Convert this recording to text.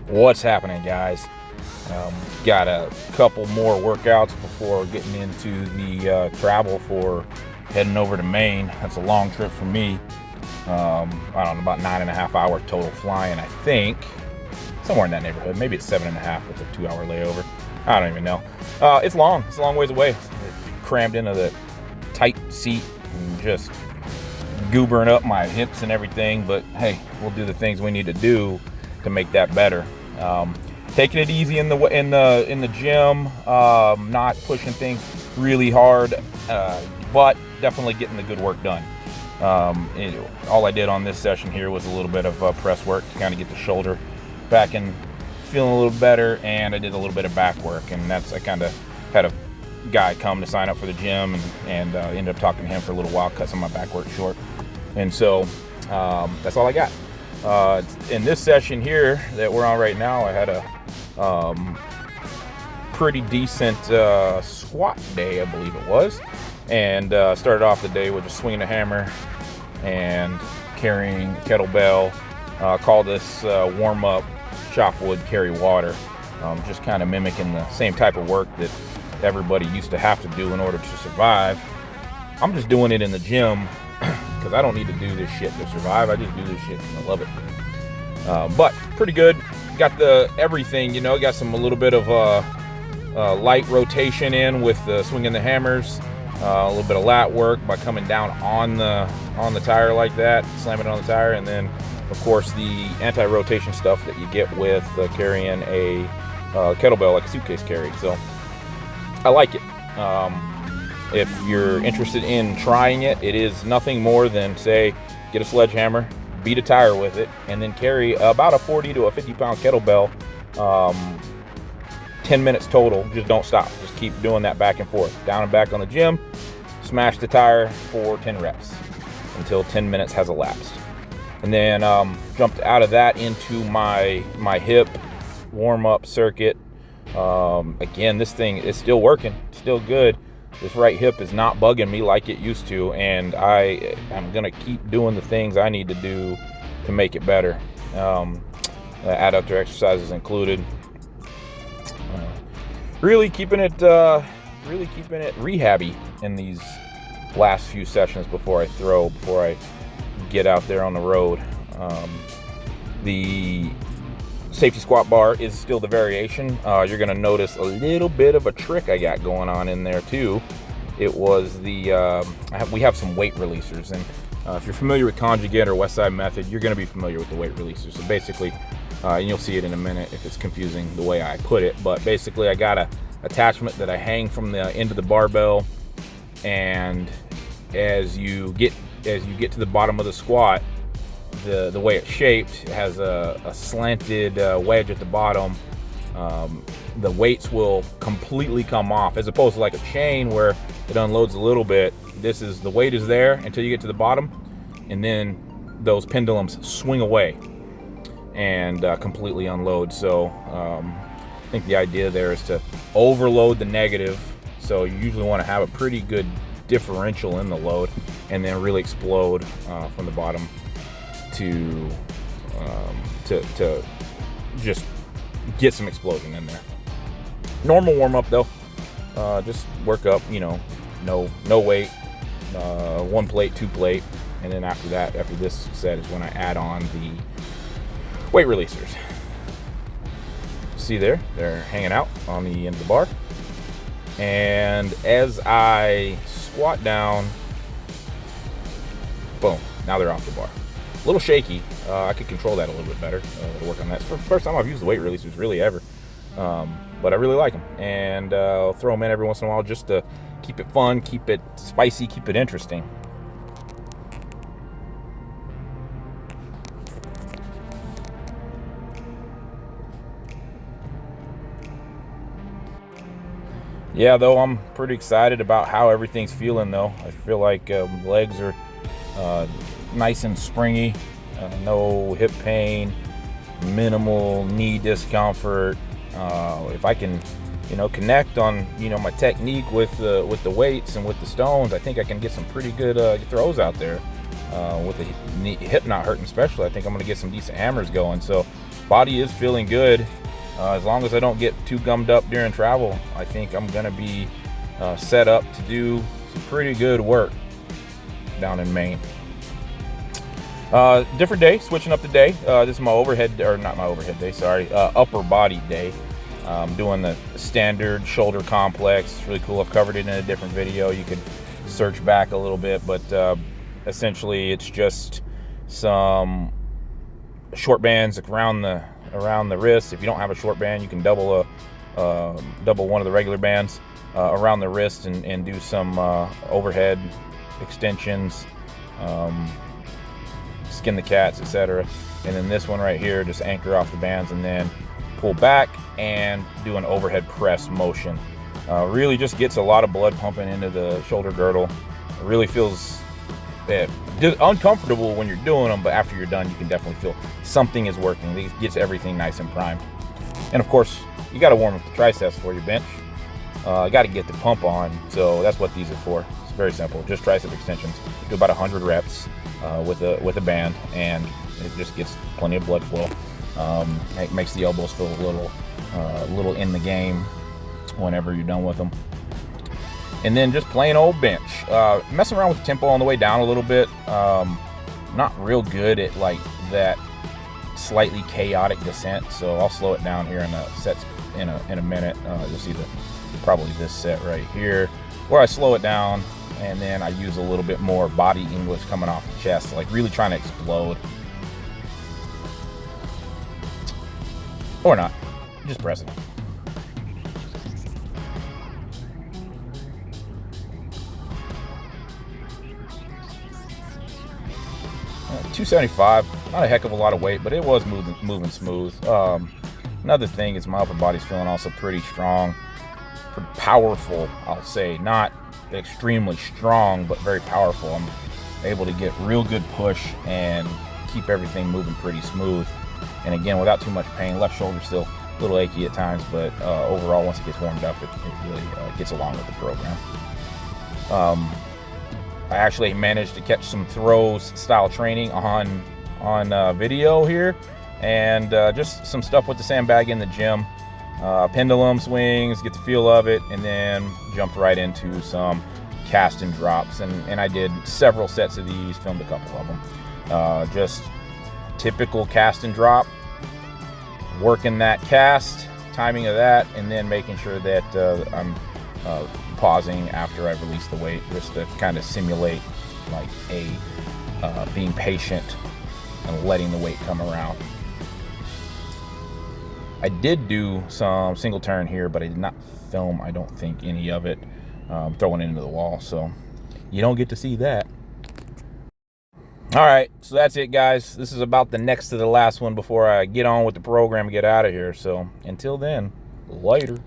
What's happening, guys? Got a couple more workouts before getting into the travel for heading over to Maine. That's a long trip for me. I don't know, about 9.5 hours total flying, I think. Somewhere in that neighborhood. Maybe it's 7.5 with a 2-hour layover. I don't even know. It's long. It's a long ways away. Crammed into the tight seat and just goobering up my hips and everything. But hey, we'll do the things we need to do to make that better. Taking it easy in the gym, not pushing things really hard, but definitely getting the good work done. All I did on this session here was a little bit of press work to kind of get the shoulder back and feeling a little better, and I did a little bit of back work, and I kind of had a guy come to sign up for the gym, and ended up talking to him for a little while, cut some of my back work short, and so that's all I got. In this session here that we're on right now, I had a pretty decent squat day, I believe it was, and started off the day with just swinging a hammer and carrying a kettlebell. Call this warm-up chop wood, carry water, just kind of mimicking the same type of work that everybody used to have to do in order to survive. I'm just doing it in the gym because I don't need to do this shit to survive. I just do this shit and I love it. But pretty good. Got the everything, got a little bit of light rotation in with swinging the hammers, a little bit of lat work by coming down on the tire like that, slamming it on the tire, and then of course the anti-rotation stuff that you get with carrying a kettlebell like a suitcase carry. So I like it. If you're interested in trying it, it is nothing more than, say, get a sledgehammer, beat a tire with it, and then carry about a 40 to a 50 pound kettlebell, 10 minutes total. Just don't stop. Just keep doing that back and forth, down and back on the gym. Smash the tire for 10 reps until 10 minutes has elapsed. And then jumped out of that into my hip warm-up circuit. Again, this thing is still working, still good. This right hip is not bugging me like it used to, and I am going to keep doing the things I need to do to make it better. Adductor exercises included. Really keeping it rehabby in these last few sessions before I get out there on the road. The safety squat bar is still the variation. You're going to notice a little bit of a trick I got going on in there too. It was we have some weight releasers, and if you're familiar with conjugate or West Side method, you're going to be familiar with the weight releasers. So basically, and you'll see it in a minute if it's confusing the way I put it, but basically I got a attachment that I hang from the end of the barbell, and as you get to the bottom of the squat, the way it's shaped, it has a slanted wedge at the bottom. The weights will completely come off, as opposed to like a chain where it unloads a little bit. The weight is there until you get to the bottom, and then those pendulums swing away and completely unload. So I think the idea there is to overload the negative. So you usually want to have a pretty good differential in the load, and then really explode from the bottom to just get some explosion in there. Normal warm up though, just work up, no weight, 1 plate, 2 plate, and then after this set is when I add on the weight releasers. See there, they're hanging out on the end of the bar, and as I squat down, boom, now they're off the bar. A little shaky. I could control that a little bit better to work on that. It's the first time I've used the weight releasers really ever, but I really like them, and I'll throw them in every once in a while just to keep it fun, keep it spicy, keep it interesting. Yeah, though, I'm pretty excited about how everything's feeling though. I feel like legs are nice and springy. no hip pain, minimal knee discomfort. If I can, connect on, my technique with the weights and with the stones, I think I can get some pretty good throws out there. With the hip not hurting especially, I think I'm going to get some decent hammers going. So body is feeling good. As long as I don't get too gummed up during travel, I think I'm going to be set up to do some pretty good work down in Maine. Different day, switching up the day. This is my overhead, or not my overhead day, sorry, upper body day. Doing the standard shoulder complex. It's really cool. I've covered it in a different video. You could search back a little bit, but essentially it's just some short bands around the wrist. If you don't have a short band, you can double one of the regular bands around the wrist and do some overhead extensions, skin the cats, etc. And then this one right here, just anchor off the bands and then pull back and do an overhead press motion. Really just gets a lot of blood pumping into the shoulder girdle. It really feels uncomfortable when you're doing them, but after you're done, you can definitely feel something is working. It gets everything nice and primed. And of course, you got to warm up the triceps for your bench. You got to get the pump on, so that's what these are for. It's very simple, just tricep extensions. Do about 100 reps with a band, and it just gets plenty of blood flow. It makes the elbows feel a little in the game whenever you're done with them. And then just plain old bench. Messing around with the tempo on the way down a little bit. Not real good at like that slightly chaotic descent, so I'll slow it down here in the sets in a minute. You'll see probably this set right here where I slow it down, and then I use a little bit more body English coming off the chest, like really trying to explode. Or not, just pressing. $275, not a heck of a lot of weight, but it was moving smooth. Another thing is my upper body's feeling also pretty strong, pretty powerful, I'll say. Not extremely strong, but very powerful. I'm able to get real good push and keep everything moving pretty smooth. And again, without too much pain. Left shoulder still a little achy at times, but overall, once it gets warmed up, it really gets along with the program. I actually managed to catch some throws style training on video here, and just some stuff with the sandbag in the gym. Pendulum swings, get the feel of it, and then jumped right into some cast and drops. And I did several sets of these, filmed a couple of them. Just typical cast and drop, working that cast, timing of that, and then making sure that I'm pausing after I release the weight, just to kind of simulate like being patient and letting the weight come around. I did do some single turn here, but I did not film, I don't think, any of it. Throwing it into the wall, so you don't get to see that. All right, so that's it, guys. This is about the next to the last one before I get on with the program and get out of here. So until then, later.